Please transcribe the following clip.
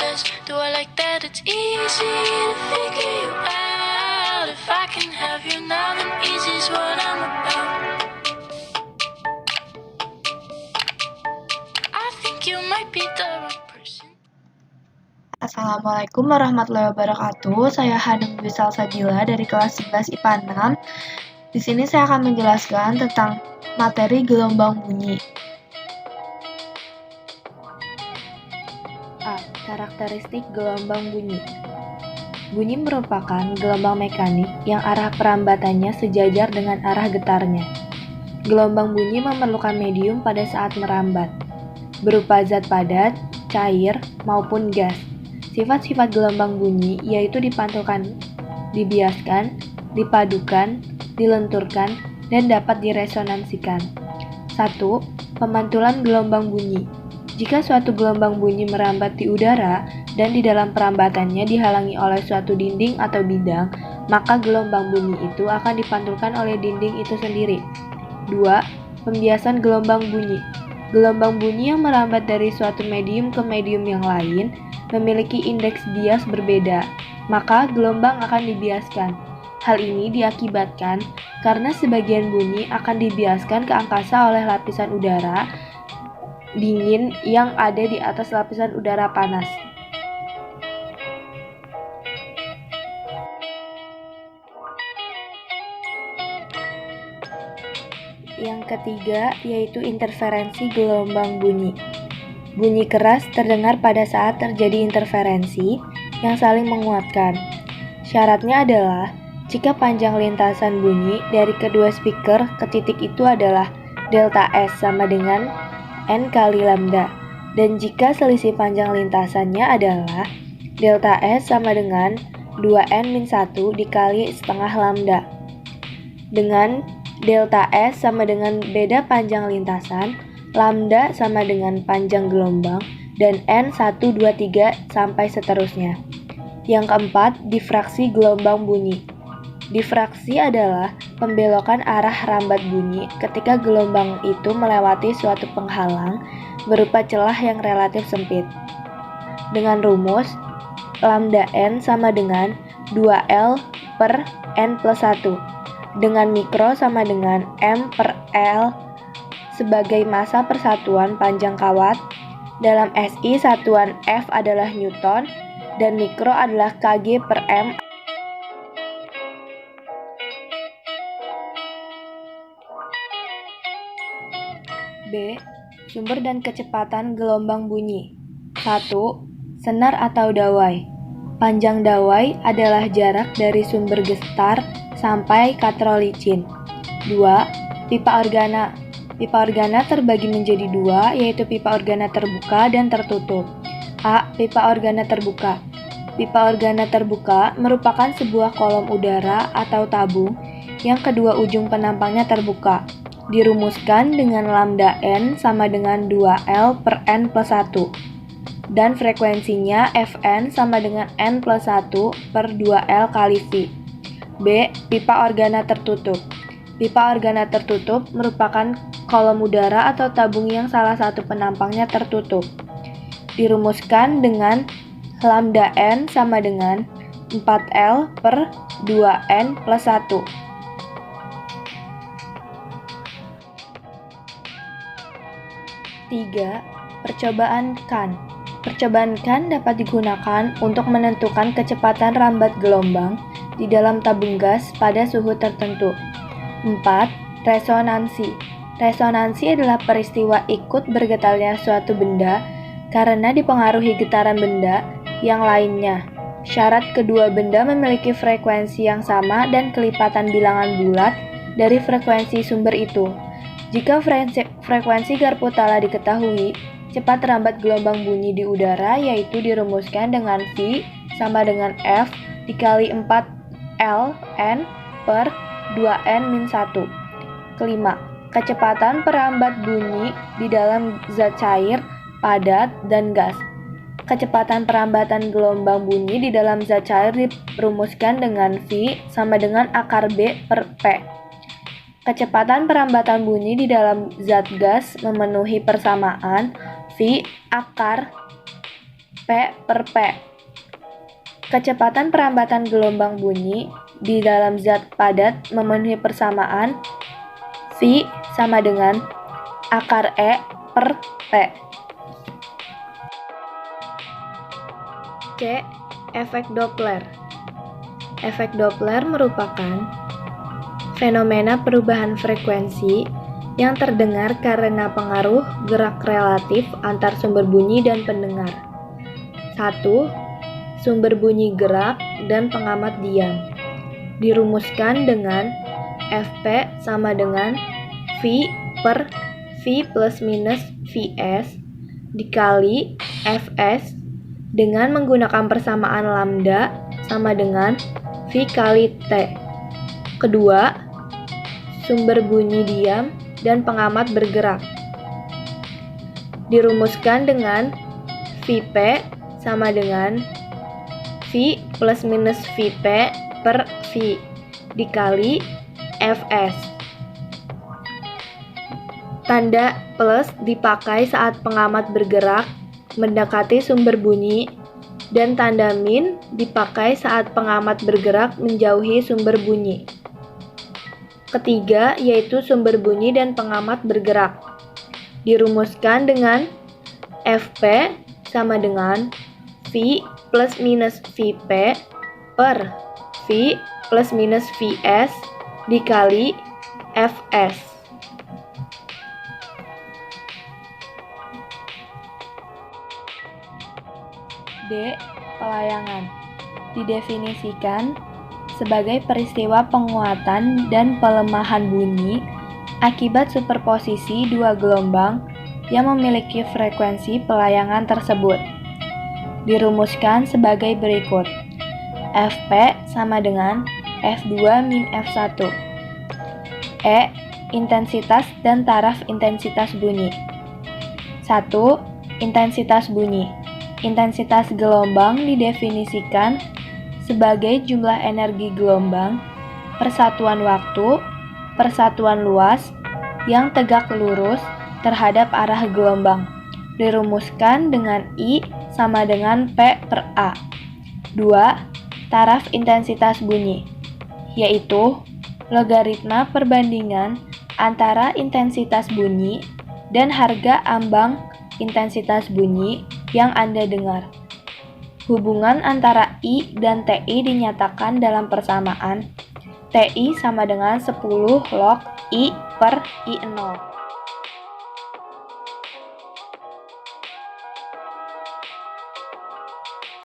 'cause do I like that it's easy to figure you out. If I can have you now, then easy's what I'm about. I think you might be the right person. Assalamualaikum warahmatullahi wabarakatuh. Saya Hanum Dwi Salsabila dari kelas 11 IPA 6. Di sini saya akan menjelaskan tentang materi gelombang bunyi. A. Karakteristik gelombang bunyi. Bunyi merupakan gelombang mekanik yang arah perambatannya sejajar dengan arah getarnya. Gelombang bunyi memerlukan medium pada saat merambat, berupa zat padat, cair, maupun gas. Sifat-sifat gelombang bunyi yaitu dipantulkan, dibiaskan, dipadukan, dilenturkan, dan dapat diresonansikan. 1. Pemantulan gelombang bunyi. Jika suatu gelombang bunyi merambat di udara dan di dalam perambatannya dihalangi oleh suatu dinding atau bidang, maka gelombang bunyi itu akan dipantulkan oleh dinding itu sendiri. 2. Pembiasan gelombang bunyi. Gelombang bunyi yang merambat dari suatu medium ke medium yang lain memiliki indeks bias berbeda, maka gelombang akan dibiaskan. Hal ini diakibatkan karena sebagian bunyi akan dibiaskan ke angkasa oleh lapisan udara dingin yang ada di atas lapisan udara panas. Yang ketiga yaitu interferensi gelombang bunyi. Bunyi keras terdengar pada saat terjadi interferensi yang saling menguatkan. Syaratnya adalah jika panjang lintasan bunyi dari kedua speaker ke titik itu adalah delta S sama dengan N kali lambda, dan jika selisih panjang lintasannya adalah delta S sama dengan 2N-1 dikali setengah lambda. Dengan delta S sama dengan beda panjang lintasan, lambda sama dengan panjang gelombang, dan N 1, 2, 3, sampai seterusnya. Yang keempat, difraksi gelombang bunyi. Difraksi adalah pembelokan arah rambat bunyi ketika gelombang itu melewati suatu penghalang berupa celah yang relatif sempit. Dengan rumus, lambda N sama dengan 2L per N plus 1, dengan mikro sama dengan M per L sebagai massa persatuan panjang kawat. Dalam SI satuan F adalah Newton dan mikro adalah kg per M. B. Sumber dan kecepatan gelombang bunyi. 1. Senar atau dawai. Panjang dawai adalah jarak dari sumber gestar sampai katrol licin. 2. Pipa organa. Pipa organa terbagi menjadi dua, yaitu pipa organa terbuka dan tertutup. A. Pipa organa terbuka. Pipa organa terbuka merupakan sebuah kolom udara atau tabung yang kedua ujung penampangnya terbuka. Dirumuskan dengan lambda N sama dengan 2L per N plus 1. Dan frekuensinya Fn sama dengan N plus 1 per 2L kali V. B. Pipa organa tertutup. Pipa organa tertutup merupakan kolom udara atau tabung yang salah satu penampangnya tertutup. Dirumuskan dengan lambda N sama dengan 4L per 2N plus 1. 3. Percobaan Kahn. Percobaan Kahn dapat digunakan untuk menentukan kecepatan rambat gelombang di dalam tabung gas pada suhu tertentu. 4. Resonansi. Resonansi adalah peristiwa ikut bergetarnya suatu benda karena dipengaruhi getaran benda yang lainnya. Syarat kedua benda memiliki frekuensi yang sama dan kelipatan bilangan bulat dari frekuensi sumber itu. Jika frekuensi Garputala diketahui, cepat rambat gelombang bunyi di udara yaitu dirumuskan dengan V sama dengan F dikali 4L N per 2N-1. Kelima, kecepatan perambat bunyi di dalam zat cair, padat, dan gas. Kecepatan perambatan gelombang bunyi di dalam zat cair dirumuskan dengan V sama dengan akar B per P. Kecepatan perambatan bunyi di dalam zat gas memenuhi persamaan V akar P per P. Kecepatan perambatan gelombang bunyi di dalam zat padat memenuhi persamaan V sama dengan akar E per P. C. Efek Doppler. Efek Doppler merupakan fenomena perubahan frekuensi yang terdengar karena pengaruh gerak relatif antar sumber bunyi dan pendengar. 1. Sumber bunyi gerak dan pengamat diam. Dirumuskan dengan Fp sama dengan V per V plus minus Vs dikali Fs dengan menggunakan persamaan lambda sama dengan V kali T. Kedua, sumber bunyi diam dan pengamat bergerak. Dirumuskan dengan Vp sama dengan V plus minus Vp per V dikali Fs. Tanda plus dipakai saat pengamat bergerak mendekati sumber bunyi dan tanda min dipakai saat pengamat bergerak menjauhi sumber bunyi. Ketiga, yaitu sumber bunyi dan pengamat bergerak. Dirumuskan dengan Fp sama dengan V plus minus Vp per V plus minus Vs dikali Fs. D. Pelayangan. Didefinisikan sebagai peristiwa penguatan dan pelemahan bunyi akibat superposisi dua gelombang yang memiliki frekuensi pelayangan tersebut. Dirumuskan sebagai berikut. Fp sama dengan F2 min F1. E. Intensitas dan taraf intensitas bunyi. 1. Intensitas bunyi. Intensitas gelombang didefinisikan sebagai jumlah energi gelombang per satuan waktu, per satuan luas yang tegak lurus terhadap arah gelombang. Dirumuskan dengan I sama dengan P per A. 2. Taraf intensitas bunyi, yaitu logaritma perbandingan antara intensitas bunyi dan harga ambang intensitas bunyi yang Anda dengar. Hubungan antara I dan TI dinyatakan dalam persamaan TI sama dengan 10 log I per I0.